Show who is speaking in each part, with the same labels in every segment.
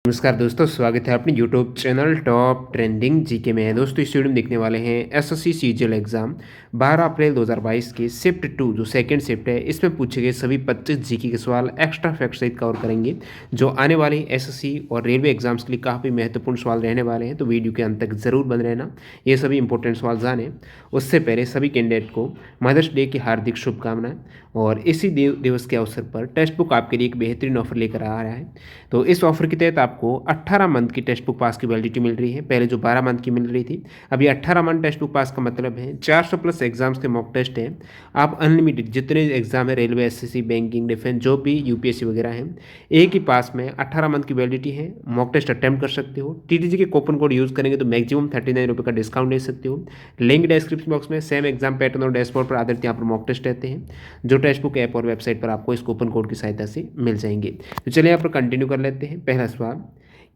Speaker 1: नमस्कार दोस्तों, स्वागत है अपने YouTube channel top trending GK में। दोस्तों इस वीडियो में देखने वाले हैं एसएससी सीजीएल एग्जाम 12 अप्रैल 2022 के शिफ्ट 2 जो सेकंड शिफ्ट है, इसमें पूछे गए सभी 25 जीके के सवाल एक्स्ट्रा फैक्ट सहित कवर करेंगे जो आने वाली एसएससी और रेलवे एग्जाम्स के लिए काफ़ी महत्वपूर्ण सवाल रहने वाले हैं। तो वीडियो के अंत तक जरूर बन रहना, ये सभी इंपॉर्टेंट सवाल जाने उससे पहले सभी कैंडिडेट को मदर्स डे की हार्दिक शुभकामनाएं। और इसी दिवस के अवसर पर टेक्स्ट बुक आपके लिए एक बेहतरीन ऑफर लेकर आ रहा है। तो इस ऑफर के तहत आपको 18 मंथ की टेक्स्ट बुक पास की वैलिडिटी मिल रही है। पहले जो 12 मंथ की मिल रही थी, अभी 18 मंथ टेक्स्ट बुक पास का मतलब है 400 प्लस एग्जाम्स के मॉक टेस्ट हैं। आप अनलिमिटेड जितने एग्जाम है, रेलवे, एसएससी, बैंकिंग, डिफेंस, जो भी यूपीएससी वगैरह हैं, एक ही पास में 18 मंथ की वैलिडिटी है। मॉक टेस्ट अटैम्प्ट कर सकते हो। टीटीजी के कूपन कोड यूज़ करेंगे तो मैक्सिमम 39 रुपये का डिस्काउंट ले सकते हो। लिंक डिस्क्रिप्शन बॉक्स में। सेम एग्जाम पैटर्न और डैशबोर्ड पर आधारित यहाँ पर मॉक टेस्ट रहते हैं जो टेक्स्ट बुक ऐप और वेबसाइट पर आपको इस कूपन कोड की सहायता से मिल जाएंगे। तो चलिए यहाँ पर कंटिन्यू कर लेते हैं। पहला सवाल,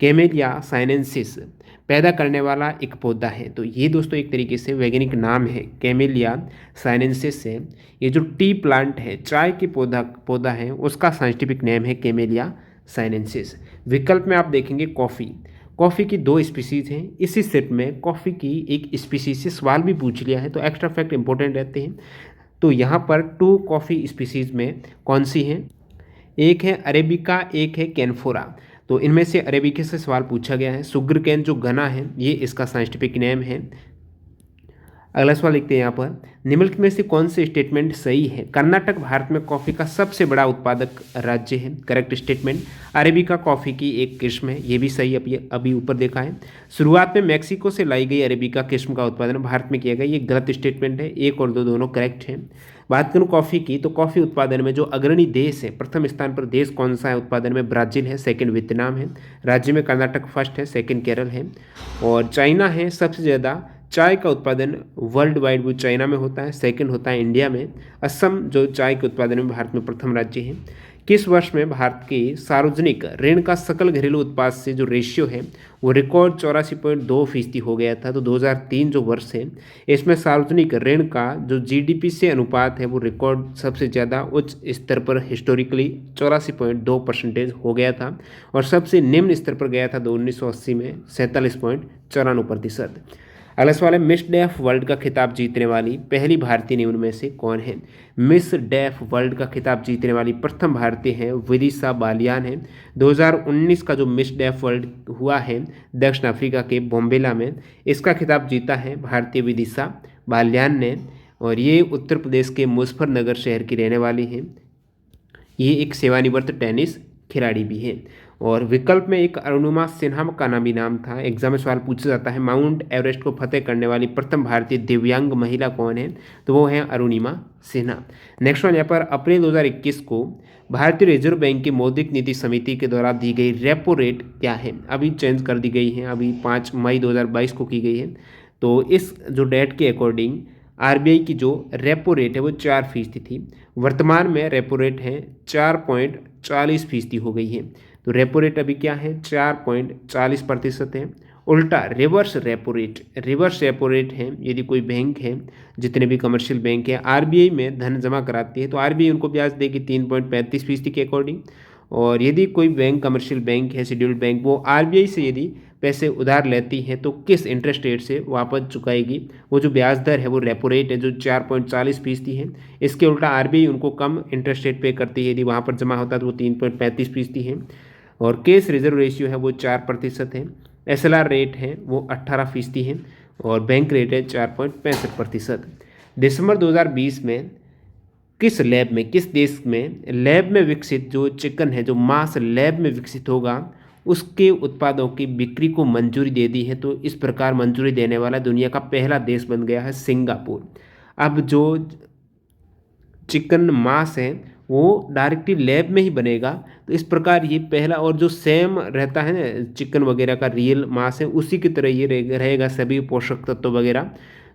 Speaker 1: कैमेलिया साइनेंसिस पैदा करने वाला एक पौधा है। तो ये दोस्तों एक तरीके से वैज्ञानिक नाम है, कैमेलिया साइनेंसिस है। ये जो टी प्लांट है, चाय के पौधा है, उसका साइंटिफिक नेम है कैमेलिया साइनेंसिस। विकल्प में आप देखेंगे कॉफ़ी की 2 स्पीसीज़ हैं। इसी सेट में कॉफ़ी की एक स्पीसीज से सवाल भी पूछ लिया है, तो एक्स्ट्रा फैक्ट इंपॉर्टेंट रहते हैं। तो यहाँ पर 2 कॉफ़ी स्पीसीज़ में कौन सी हैं? एक है अरेबिका, एक है कैनफोरा। तो इनमें से अरेबिका से सवाल पूछा गया है। सुगर कैन जो घना है, ये इसका साइंटिफिक नेम है। अगला सवाल लिखते हैं यहाँ पर, निम्नलिखित में से कौन से स्टेटमेंट सही है? कर्नाटक भारत में कॉफ़ी का सबसे बड़ा उत्पादक राज्य है। Correct statement. अरेबिका कॉफ़ी की एक किस्म है, ये भी सही अभी ऊपर देखा है। शुरुआत में मैक्सिको से लाई गई अरेबिका किस्म का उत्पादन भारत में किया गया, ये गलत स्टेटमेंट है। 1 और 2 दोनों करेक्ट हैं। बात करूँ कॉफ़ी की, तो कॉफ़ी उत्पादन में जो अग्रणी देश है, प्रथम स्थान पर देश कौन सा है उत्पादन में? ब्राज़ील है, सेकंड वियतनाम है, राज्य में कर्नाटक फर्स्ट है, सेकंड केरल है, और चाइना है सबसे ज़्यादा। चाय का उत्पादन वर्ल्ड वाइड वो चाइना में होता है, सेकंड होता है इंडिया में। असम जो चाय के उत्पादन में भारत में प्रथम राज्य है। किस वर्ष में भारत के सार्वजनिक ऋण का सकल घरेलू उत्पाद से जो रेशियो है वो रिकॉर्ड 84.2% हो गया था? तो 2003 जो वर्ष है, इसमें सार्वजनिक ऋण का जो जीडीपी से अनुपात है वो रिकॉर्ड सबसे ज़्यादा उच्च स्तर पर हिस्टोरिकली 84.2% हो गया था, और सबसे निम्न स्तर पर गया था 1980 में 47.94%। अगला सवाल है, मिस डेफ वर्ल्ड का खिताब जीतने वाली पहली भारतीय निम्न में से कौन है? मिस डेफ वर्ल्ड का खिताब जीतने वाली प्रथम भारतीय है विदिशा बालियान है। 2019 का जो मिस डेफ वर्ल्ड हुआ है दक्षिण अफ्रीका के बोम्बेला में, इसका खिताब जीता है भारतीय विदिशा बालियान ने, और ये उत्तर प्रदेश के मुजफ्फरनगर शहर की रहने वाली हैं। ये एक सेवानिवृत्त टेनिस खिलाड़ी भी है। और विकल्प में एक अरुणिमा सिन्हा का नाम था। एग्जाम में सवाल पूछा जाता है, माउंट एवरेस्ट को फतेह करने वाली प्रथम भारतीय दिव्यांग महिला कौन है? तो वो है अरुणिमा सिन्हा। नेक्स्ट वन यहाँ पर, अप्रैल 2021 को भारतीय रिजर्व बैंक की मौद्रिक नीति समिति के द्वारा दी गई रेपो रेट क्या है? अभी चेंज कर दी गई है, अभी 5 मई 2022 को की गई है। तो इस जो डेट के अकॉर्डिंग आरबीआई की जो रेपो रेट है वो 4% थी। वर्तमान में रेपो रेट है 4.40% हो गई है। तो रेपो रेट अभी क्या है? 4.40% है। उल्टा रिवर्स रेपो रेट है, यदि कोई बैंक है, जितने भी कमर्शियल बैंक है, आरबीआई में धन जमा कराती है तो आरबीआई उनको ब्याज देगी 3.35% के अकॉर्डिंग। और यदि कोई बैंक कमर्शियल बैंक है, शेड्यूल्ड बैंक, वो आरबीआई से यदि पैसे उधार लेती है तो किस इंटरेस्ट रेट से वापस चुकाएगी? वो जो ब्याज दर है वो रेपो रेट है जो 4.40% है। इसके उल्टा आरबीआई उनको कम इंटरेस्ट रेट पे करती है, यदि वहाँ पर जमा होता है तो वो 3.35% है। और केस रिजर्व रेशियो है वो 4% है। एसएलआर रेट है वो 18% है, और बैंक रेट है 4.65%। दिसंबर 2020 में किस देश में लैब में विकसित जो चिकन है, जो मांस लैब में विकसित होगा, उसके उत्पादों की बिक्री को मंजूरी दे दी है? तो इस प्रकार मंजूरी देने वाला दुनिया का पहला देश बन गया है सिंगापुर। अब जो चिकन मांस है वो डायरेक्टली लैब में ही बनेगा, तो इस प्रकार ये पहला, और जो सेम रहता है ना चिकन वगैरह का रियल मांस है उसी की तरह ये रहेगा, सभी पोषक तत्व वगैरह।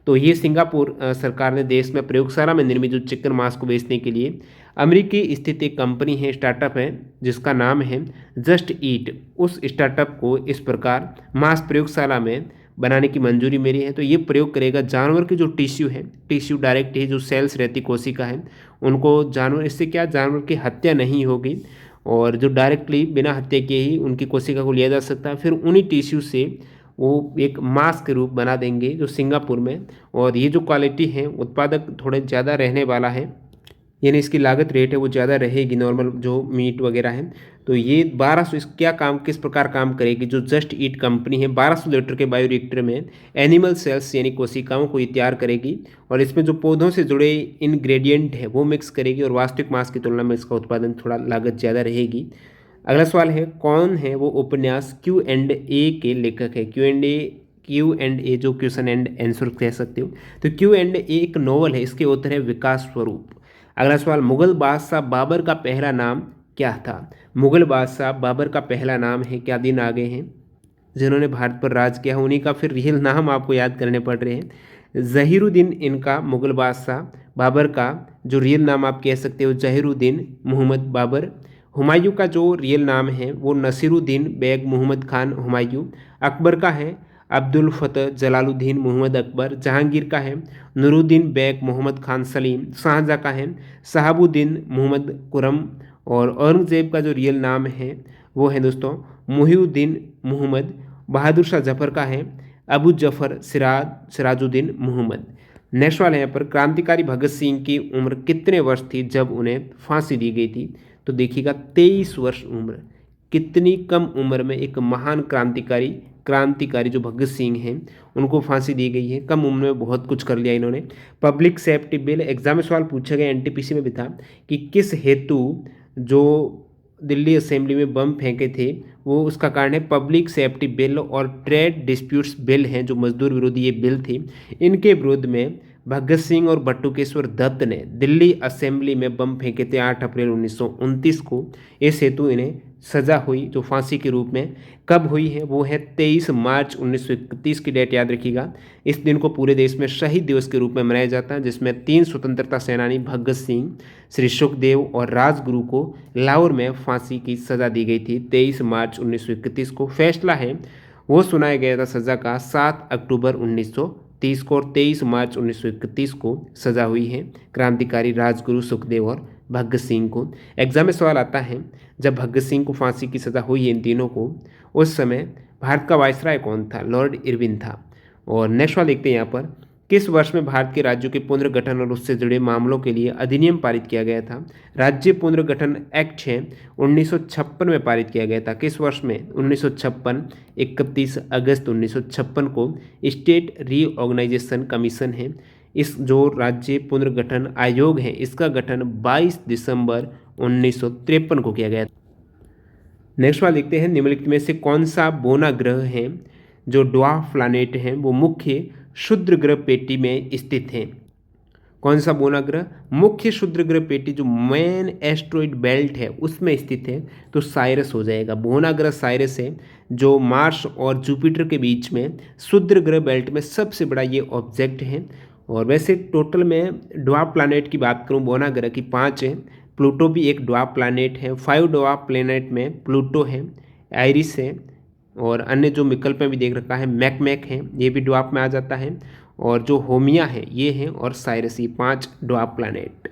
Speaker 1: तो ये सिंगापुर सरकार ने देश में प्रयोगशाला में निर्मित जो चिकन मांस को बेचने के लिए अमेरिकी स्थित एक कंपनी है, स्टार्टअप है, जिसका नाम है जस्ट ईट, उस स्टार्टअप को इस प्रकार मांस प्रयोगशाला में बनाने की मंजूरी मिली है। तो ये प्रयोग करेगा जानवर की जो टिश्यू डायरेक्ट ही जो सेल्स रहती कोशिका है उनको, जानवर, इससे क्या जानवर की हत्या नहीं होगी और जो डायरेक्टली बिना हत्या किए ही उनकी कोशिका को लिया जा सकता है। फिर उन्हीं टिश्यू से वो एक मास्क के रूप बना देंगे जो सिंगापुर में, और ये जो क्वालिटी है उत्पादक थोड़े ज़्यादा रहने वाला है, यानी इसकी लागत रेट है वो ज़्यादा रहेगी नॉर्मल जो मीट वगैरह है। तो ये 1200 इस क्या काम किस प्रकार काम करेगी, जो जस्ट ईट कंपनी है 1200 लीटर के बायोरिएक्टर में एनिमल सेल्स यानी कोशिकाओं को ये तैयार करेगी, और इसमें जो पौधों से जुड़े इन्ग्रेडिएंट है वो मिक्स करेगी, और वास्तविक मांस की तुलना में इसका उत्पादन थोड़ा लागत ज़्यादा रहेगी। अगला सवाल है, कौन है वो उपन्यास Q&A के लेखक है। Q&A जो क्वेश्चन एंड आंसर कह सकते हो, तो Q&A एक नोवेल है, इसके ऑथर है विकास स्वरूप। अगला सवाल, मुगल बादशाह बाबर का पहला नाम क्या था। मुगल बादशाह बाबर का पहला नाम है, क्या दिन आ गए हैं जिन्होंने भारत पर राज किया, उन्हीं का फिर रियल नाम आपको याद करने पड़ रहे हैं। जहीरुद्दीन इनका मुगल बादशाह बाबर का जो रियल नाम आप कह सकते हो जहीरुद्दीन मोहम्मद बाबर। हुमायूं का जो रियल नाम है वो नसीरुद्दीन बेग मोहम्मद खान हुमायूं। अकबर का है अब्दुल फतह जलालुद्दीन मोहम्मद अकबर। जहांगीर का है नूरुद्दीन बेग मोहम्मद खान सलीम। शाहजहाँ का है शहाबुद्दीन मोहम्मद खुरम। और औरंगजेब का जो रियल नाम है वो है दोस्तों मुहिउद्दीन मोहम्मद। बहादुर शाह जफर का है अबू जफर सिराजुद्दीन मोहम्मद। नेक्स्ट वाला है यहाँ पर, क्रांतिकारी भगत सिंह की उम्र कितने वर्ष थी जब उन्हें फांसी दी गई थी। तो देखिएगा 23 वर्ष उम्र। कितनी कम उम्र में एक महान क्रांतिकारी जो भगत सिंह हैं उनको फांसी दी गई है। कम उम्र में बहुत कुछ कर लिया इन्होंने। पब्लिक सेफ्टी बिल एग्जाम में सवाल पूछा गया, एनटीपीसी में भी था कि किस हेतु जो दिल्ली असेंबली में बम फेंके थे वो उसका कारण है पब्लिक सेफ्टी बिल और ट्रेड डिस्प्यूट्स बिल हैं जो मजदूर विरोधी ये बिल थी। इनके विरोध में भगत सिंह और बटुकेश्वर दत्त ने दिल्ली असेंबली में बम फेंके थे 8 अप्रैल 1929 को। इस हेतु इन्हें सजा हुई जो फांसी के रूप में कब हुई है वो है 23 मार्च 1931 की डेट याद रखिएगा। इस दिन को पूरे देश में शहीद दिवस के रूप में मनाया जाता है, जिसमें 3 स्वतंत्रता सेनानी भगत सिंह, श्री सुखदेव और राजगुरु को लाहौर में फांसी की सजा दी गई थी 23 मार्च 1931 को। फैसला है वो सुनाया गया था सजा का 7 अक्टूबर 1930 को, और 23 मार्च 1931 को सजा हुई है क्रांतिकारी राजगुरु सुखदेव और भगत सिंह को। एग्जाम में सवाल आता है जब भगत सिंह को फांसी की सज़ा हुई है इन तीनों को, उस समय भारत का वायसराय कौन था। लॉर्ड इरविन था। और नेक्स्ट वाला देखते हैं यहाँ पर, किस वर्ष में भारत के राज्यों के पुनर्गठन और उससे जुड़े मामलों के लिए अधिनियम पारित किया गया था। राज्य पुनर्गठन एक्ट है 1956 में पारित किया गया था। किस वर्ष में 1956 31 अगस्त 1956 को स्टेट रीऑर्गेनाइजेशन कमीशन है। इस जो राज्य पुनर्गठन आयोग है इसका गठन 22 दिसंबर 1953 को किया गया। नेक्स्ट वाला देखते हैं, निम्नलिखित में से कौन सा बोना ग्रह है जो ड्वार्फ प्लैनेट है वो मुख्य क्षुद्र ग्रह पेटी में स्थित है। कौन सा बोना ग्रह मुख्य क्षुद्र ग्रह पेटी जो मेन एस्ट्रॉइड बेल्ट है उसमें स्थित है, तो साइरस हो जाएगा। बोना ग्रह साइरस है जो मार्स और जुपिटर के बीच में क्षुद्र ग्रह बेल्ट में सबसे बड़ा ये ऑब्जेक्ट है। और वैसे टोटल में ड्वार्फ प्लैनेट की बात करूं बोना ग्रह की 5 है। प्लूटो भी एक ड्वार्फ प्लैनेट है। 5 ड्वार्फ प्लैनेट में प्लूटो है, आइरिस है, और अन्य जो विकल्प में भी देख रखा है मैकमैक है, ये भी ड्वार्फ में आ जाता है, और जो होमिया है ये है, और साइरस, ये 5 ड्वार्फ प्लैनेट।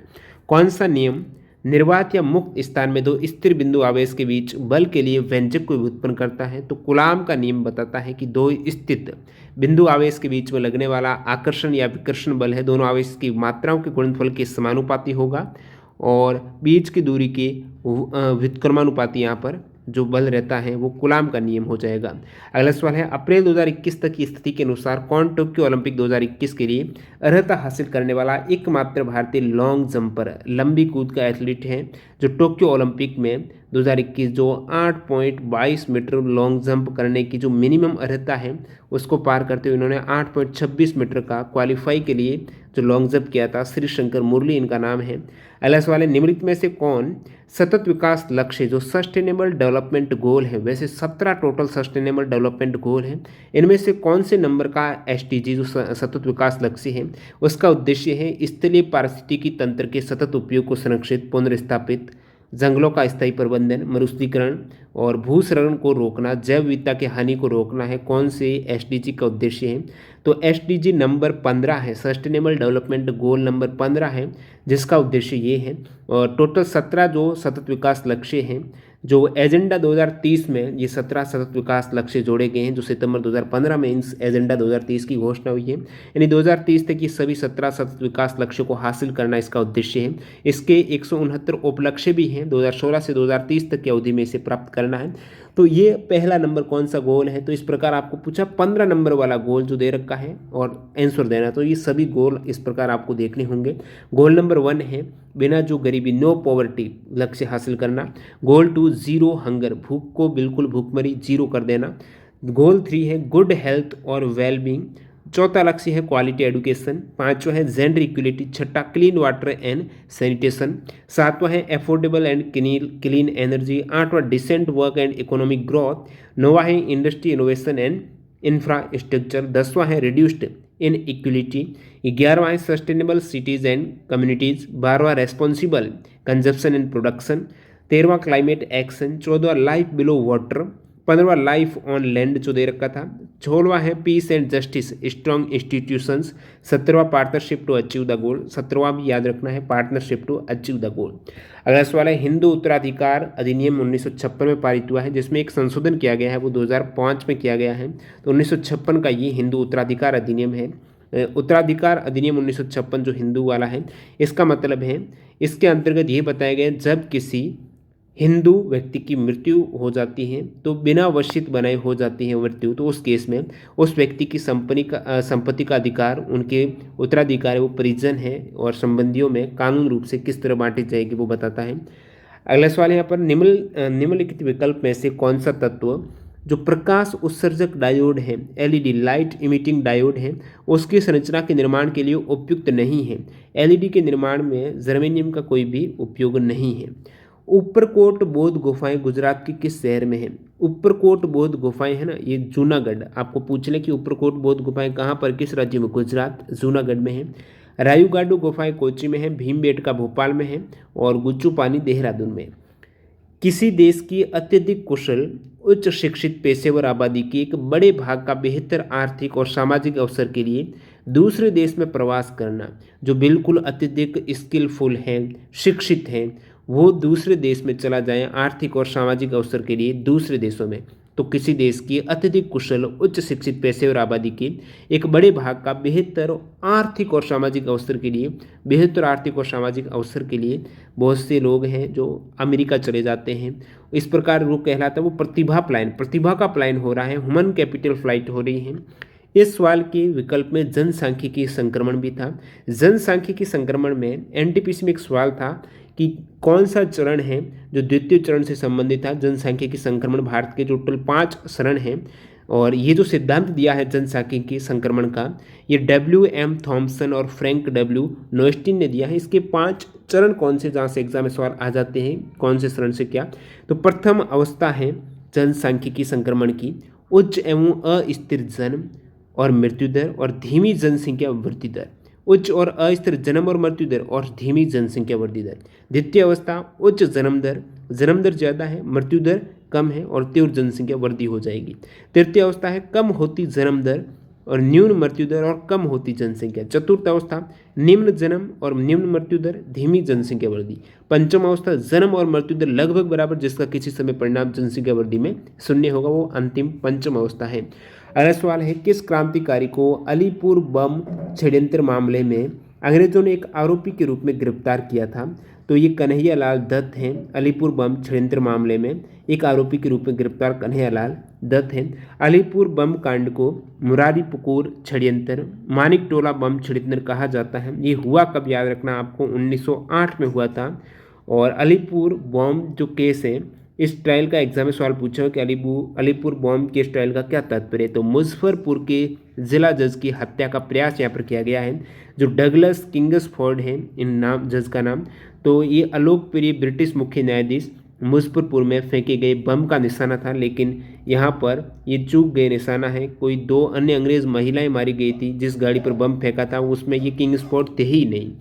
Speaker 1: कौन सा नियम निर्वात या मुक्त स्थान में दो स्थिर बिंदु आवेश के बीच बल के लिए व्यंजक को उत्पन्न करता है। तो कूलाम का नियम बताता है कि दो स्थित बिंदु आवेश के बीच में लगने वाला आकर्षण या विकर्षण बल है दोनों आवेश की मात्राओं के गुणनफल के समानुपाती होगा, और बीच की दूरी के व्युत्क्रमानुपाती यहाँ पर जो बल रहता है वो कूलाम का नियम हो जाएगा। अगला सवाल है, अप्रैल 2021 तक की स्थिति के अनुसार कौन टोक्यो ओलंपिक 2021 के लिए अर्हता हासिल करने वाला एकमात्र भारतीय लॉन्ग जंपर लंबी कूद का एथलीट है, जो टोक्यो ओलंपिक में 2021 जो 8.22 मीटर लॉन्ग जंप करने की जो मिनिमम अर्हता है उसको पार करते हुए इन्होंने 8.26 मीटर का क्वालिफाई के लिए जो लॉन्ग जंप किया था। श्री शंकर मुरली इनका नाम है। अगला सवाल है, निम्नलिखित में से कौन सतत विकास लक्ष्य जो सस्टेनेबल डेवलपमेंट गोल है, वैसे 17 टोटल सस्टेनेबल डेवलपमेंट गोल है, इनमें से कौन से नंबर का SDG जो सतत विकास लक्ष्य है उसका उद्देश्य है स्थलीय पारिस्थितिकी तंत्र के सतत उपयोग को संरक्षित पुनर्स्थापित जंगलों का स्थायी प्रबंधन, मरुस्थलीकरण और भूस्खलन को रोकना, जैव विविधता की हानि को रोकना है कौन से एसडीजी का उद्देश्य है। तो एसडीजी नंबर 15 है, सस्टेनेबल डेवलपमेंट गोल नंबर 15 है, जिसका उद्देश्य ये है। और टोटल 17 जो सतत विकास लक्ष्य हैं, जो एजेंडा 2030 में ये 17 सतत विकास लक्ष्य जोड़े गए हैं, जो सितंबर 2015 में इन एजेंडा 2030 की घोषणा हुई है। यानी 2030 तक ये सभी 17 सतत विकास लक्ष्यों को हासिल करना इसका उद्देश्य है। इसके 169 उपलक्ष्य भी हैं, 2016 से 2030 तक की अवधि में इसे प्राप्त करना है। तो ये पहला नंबर कौन सा गोल है, तो इस प्रकार आपको पूछा 15 नंबर वाला गोल जो दे रखा है और आंसर देना। तो ये सभी गोल इस प्रकार आपको देखने होंगे। गोल नंबर 1 है बिना जो गरीबी, नो पॉवर्टी लक्ष्य हासिल करना। गोल 2 जीरो हंगर, भूख को बिल्कुल भूखमरी जीरो कर देना। गोल 3 है गुड हेल्थ और वेलबींग। चौथा लक्ष्य है क्वालिटी एजुकेशन। पांचवा है जेंडर इक्वलिटी। छठा क्लीन वाटर एंड सैनिटेशन। सातवां है अफोर्डेबल एंड क्लीन एनर्जी। आठवां decent work and economic growth. नौवां है इंडस्ट्री इनोवेशन एंड इंफ्रास्ट्रक्चर। 10वां है रिड्यूस्ड इन इक्वलिटी। 11वां है सस्टेनेबल सिटीज एंड कम्युनिटीज। 12वां रेस्पॉन्सिबल कंजप्शन एंड प्रोडक्शन। 13वां क्लाइमेट एक्शन। 14वां लाइफ बिलो वाटर। 15वां लाइफ ऑन लैंड जो दे रखा था। 16वां है peace and justice strong institutions. 17वां partnership to achieve the goal. 17वां भी याद रखना है, partnership to achieve the goal. अगला सवाल है हिंदू उत्तराधिकार अधिनियम 1956 में पारित हुआ है, जिसमें एक संशोधन किया गया है, वो 2005 में किया गया है। तो 1956 का ये हिंदू उत्तराधिकार अधिनियम है। उत्तराधिकार अधिनियम 1956 जो हिंदू वाला है, इसका मतलब है इसके अंतर्गत ये बताया गया जब किसी हिंदू व्यक्ति की मृत्यु हो जाती है, तो बिना वशित बनाए हो जाती है मृत्यु, तो उस केस में उस व्यक्ति की संपत्ति का अधिकार उनके उत्तराधिकारी वो परिजन है और संबंधियों में कानून रूप से किस तरह बांटी जाएगी वो बताता है। अगला सवाल यहाँ पर निम्नलिखित विकल्प में से कौन सा तत्व जो प्रकाश उत्सर्जक डायोड है, एलईडी लाइट इमिटिंग डायोड है, उसकी संरचना के निर्माण के लिए उपयुक्त नहीं है। एलईडी के निर्माण में जर्मेनियम का कोई भी उपयोग नहीं है। ऊपरकोट बौद्ध गुफाएं गुजरात के किस शहर में है? ऊपरकोट बौद्ध गुफाएं है ना, ये जूनागढ़। आपको पूछ ले कि ऊपरकोट बौद्ध गुफाएं कहाँ पर, किस राज्य में? गुजरात, जूनागढ़ में है। रायूगाडू गुफाएं कोची में है। भीमबेटका भोपाल में है और गुच्चू पानी देहरादून में। किसी देश की अत्यधिक कुशल उच्च शिक्षित पेशेवर आबादी के एक बड़े भाग का बेहतर आर्थिक और सामाजिक अवसर के लिए दूसरे देश में प्रवास करना, जो बिल्कुल अत्यधिक स्किलफुल हैं, शिक्षित हैं, वो दूसरे देश में चला जाए आर्थिक और सामाजिक अवसर के लिए दूसरे देशों में। तो किसी देश की अत्यधिक कुशल उच्च शिक्षित पेशेवर आबादी के एक बड़े भाग का बेहतर आर्थिक और सामाजिक अवसर के लिए, बेहतर आर्थिक और सामाजिक अवसर के लिए बहुत से लोग हैं जो अमेरिका चले जाते हैं। इस प्रकार वो कहलाता है, वो प्रतिभा का प्लान हो रहा है, ह्यूमन कैपिटल फ्लाइट हो रही है। इस सवाल के विकल्प में जनसांख्यिकी संक्रमण भी था। जनसांख्यिकी संक्रमण में एनटीपीसी में एक सवाल था कि कौन सा चरण है जो द्वितीय चरण से संबंधित था। जनसांख्यिकी संक्रमण भारत के टोटल 5 चरण हैं और ये जो सिद्धांत दिया है जनसांख्यिकी संक्रमण का, ये WM थॉम्सन और फ्रैंक W नोएस्टिन ने दिया है। इसके 5 चरण कौन से, जहाँ से एग्जाम में सवाल आ जाते हैं कौन से चरण से क्या। तो प्रथम अवस्था है जनसांख्यिकी संक्रमण की उच्च एवं अस्थिर जन्म और मृत्यु दर और धीमी जनसंख्या वृद्धि दर। उच्च और अस्थिर जन्म और मृत्यु दर और धीमी जनसंख्या वृद्धि दर। द्वितीय अवस्था उच्च जन्म दर ज़्यादा है, मृत्यु दर कम है और तीव्र जनसंख्या वृद्धि हो जाएगी। तृतीय अवस्था है कम होती जन्म दर और न्यून मृत्यु दर और कम होती जनसंख्या। चतुर्थ अवस्था निम्न जन्म और निम्न मृत्यु दर, धीमी जनसंख्या वृद्धि। पंचम अवस्था जन्म और मृत्यु दर लगभग बराबर, जिसका किसी समय परिणाम जनसंख्या वृद्धि में शून्य होगा, वो अंतिम पंचम अवस्था है। अगला सवाल है किस क्रांतिकारी को अलीपुर बम षड्यंत्र मामले में अंग्रेजों ने एक आरोपी के रूप में गिरफ्तार किया था? तो ये कन्हैया लाल दत्त हैं। अलीपुर बम षड्यंत्र मामले में एक आरोपी के रूप में गिरफ्तार कन्हैया लाल दत्त हैं। अलीपुर बम कांड को मुरारी पुकूर षड्यंत्र, मानिक टोला बम षड्यंत्र कहा जाता है। ये हुआ कब, याद रखना आपको, 1908 में हुआ था। और अलीपुर बम जो केस है, इस ट्रायल का एग्जाम में सवाल पूछा कि अलीपुर बॉम्ब के इस ट्रायल का क्या तात्पर्य है। तो मुजफ्फरपुर के जिला जज की हत्या का प्रयास यहाँ पर किया गया है, जो डगलस किंग्सफोर्ड है इन नाम जज का नाम। तो ये अलोकप्रिय ब्रिटिश मुख्य न्यायाधीश मुजफ्फरपुर में फेंके गए बम का निशाना था, लेकिन यहाँ पर ये चूक गए निशाना है। कोई 2 अन्य अंग्रेज महिलाएं मारी गई थी जिस गाड़ी पर बम फेंका था, उसमें ये किंग्सफोर्ड थे ही नहीं।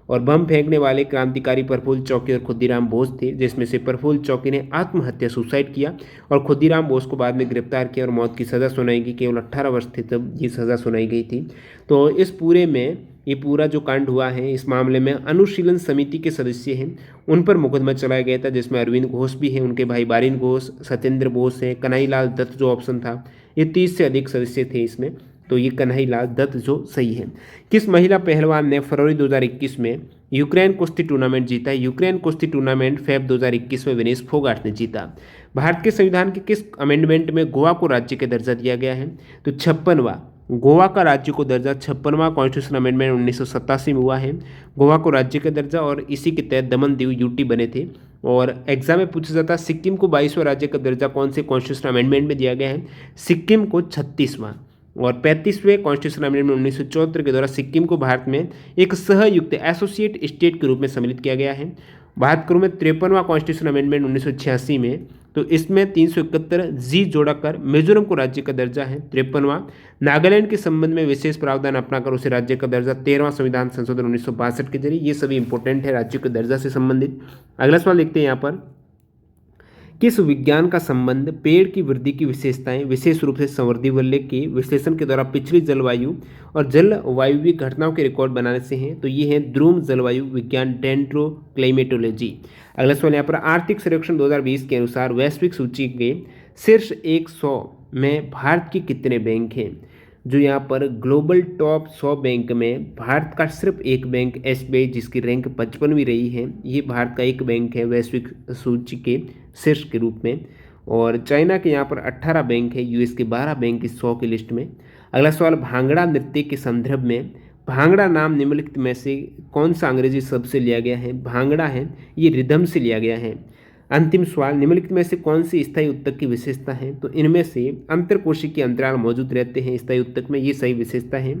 Speaker 1: और बम फेंकने वाले क्रांतिकारी प्रफुल्ल चौकी और खुदीराम बोस थे, जिसमें से प्रफुल्ल चौकी ने आत्महत्या सुसाइड किया और खुदीराम बोस को बाद में गिरफ्तार किया और मौत की सज़ा सुनाई गई। केवल 18 वर्ष थे तब ये सज़ा सुनाई गई थी। तो इस पूरे में ये पूरा जो कांड हुआ है, इस मामले में अनुशीलन समिति के सदस्य हैं, उन पर मुकदमा चलाया गया था, जिसमें अरविंद घोष भी हैं, उनके भाई बारिन घोष, सत्येंद्र बोस है, कन्हैयालाल दत्त जो ऑप्शन था, ये 30 से अधिक सदस्य थे इसमें। तो ये कन्हैयालाल दत्त जो सही है। किस महिला पहलवान ने फरवरी 2021 में यूक्रेन कुश्ती टूर्नामेंट जीता? यूक्रेन कुश्ती टूर्नामेंट फेब 2021 में विनेश फोगाट ने जीता। भारत के संविधान के किस अमेंडमेंट में गोवा को राज्य का दर्जा दिया गया है? तो 56वां गोवा का राज्य को दर्जा 56वां कॉन्स्टिट्यूशन अमेंडमेंट 1987 में हुआ है, गोवा को राज्य का दर्जा, और इसी के तहत दमन दीव यूटी बने थे। और एग्जाम में पूछा जाता है सिक्किम को 22वां राज्य का दर्जा कौन से कॉन्स्टिट्यूशन अमेंडमेंट में दिया गया है? सिक्किम को 36वां। और 35वें कॉन्स्टिट्यूशन अमेंडमेंट 1974 के द्वारा सिक्किम को भारत में एक सहयुक्त एसोसिएट स्टेट के रूप में सम्मिलित किया गया है। बात करूँ मैं 53वां कॉन्स्टिट्यूशन अमेंडमेंट 1986 में, तो इसमें 371 जी जोड़कर मिजोरम को राज्य का दर्जा है। 53वां नागालैंड के संबंध में विशेष प्रावधान अपनाकर उसे राज्य का दर्जा। 13वां संविधान संशोधन 1962 के जरिए। ये सभी इंपॉर्टेंट है राज्य के दर्जा से संबंधित। अगला सवाल देखते हैं यहाँ पर, किस विज्ञान का संबंध पेड़ की वृद्धि की विशेषताएं, विशेष रूप से संवर्धी वलय के विश्लेषण के द्वारा पिछली जलवायु और जलवायुवीय घटनाओं के रिकॉर्ड बनाने से हैं? तो ये है ध्रुव जलवायु विज्ञान, डेंड्रोक्लाइमेटोलॉजी। अगला सवाल यहाँ पर, आर्थिक सर्वेक्षण 2020 के अनुसार वैश्विक सूची के शीर्ष 100 में भारत के कितने बैंक हैं? जो यहाँ पर ग्लोबल टॉप 100 बैंक में भारत का सिर्फ एक बैंक एसबीआई, जिसकी रैंक 55वीं रही है, ये भारत का एक बैंक है वैश्विक सूची के शीर्ष के रूप में। और चाइना के यहाँ पर 18 बैंक है, यूएस के 12 बैंक इस 100 की लिस्ट में। अगला सवाल, भांगड़ा नृत्य के संदर्भ में भांगड़ा नाम निम्नलिखित में से कौन सा अंग्रेजी शब्द से लिया गया है? भांगड़ा है ये रिदम से लिया गया है। अंतिम सवाल, निम्नलिखित में से कौन सी स्थायी उत्तक की विशेषता है? तो इनमें से अंतरकोशिकीय अंतराल मौजूद रहते हैं स्थायी उत्तक में, ये सही विशेषता है।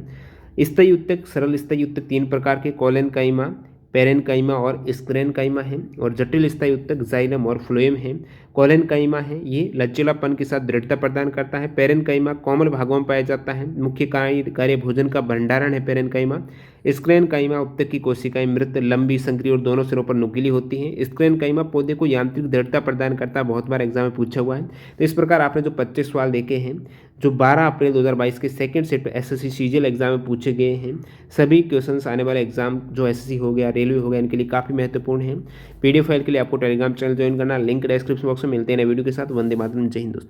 Speaker 1: स्थायी उत्तक, सरल स्थायी उत्तक 3 प्रकार के, कोलेनकाइमा, पेरेनकाइमा और स्क्लेरेनकाइमा है। और जटिल स्थायी उत्तक जाइलम और फ्लोएम है। कोलेनकाइमा है ये लचीलापन के साथ दृढ़ता प्रदान करता है। पेरेनकाइमा कोमल भागों में पाया जाता है, मुख्य कार्य भोजन का भंडारण है पेरेनकाइमा। स्क्लेरेनकाइमा उत्तक की कोशिकाएं मृत, लंबी, संक्रिय और दोनों सिरों पर नुकीली होती हैं। स्क्लेरेनकाइमा पौधे को यांत्रिक दृढ़ता प्रदान करता है, बहुत बार एग्जाम में पूछा हुआ है। तो इस प्रकार आपने जो 25 सवाल देखे हैं, जो 12 अप्रैल 2022 के second set SSC CGL exam में पूछे गए हैं, सभी क्वेश्चंस आने वाले एग्जाम जो एसएससी हो गया, रेलवे हो गया, इनके लिए काफ़ी महत्वपूर्ण है। पीडीएफ फाइल के लिए आपको टेलीग्राम चैनल ज्वाइन करना, लिंक डिस्क्रिप्शन बॉक्स में। मिलते हैं नए वीडियो के साथ। वंदे मातरम, जय हिंद दोस्तों।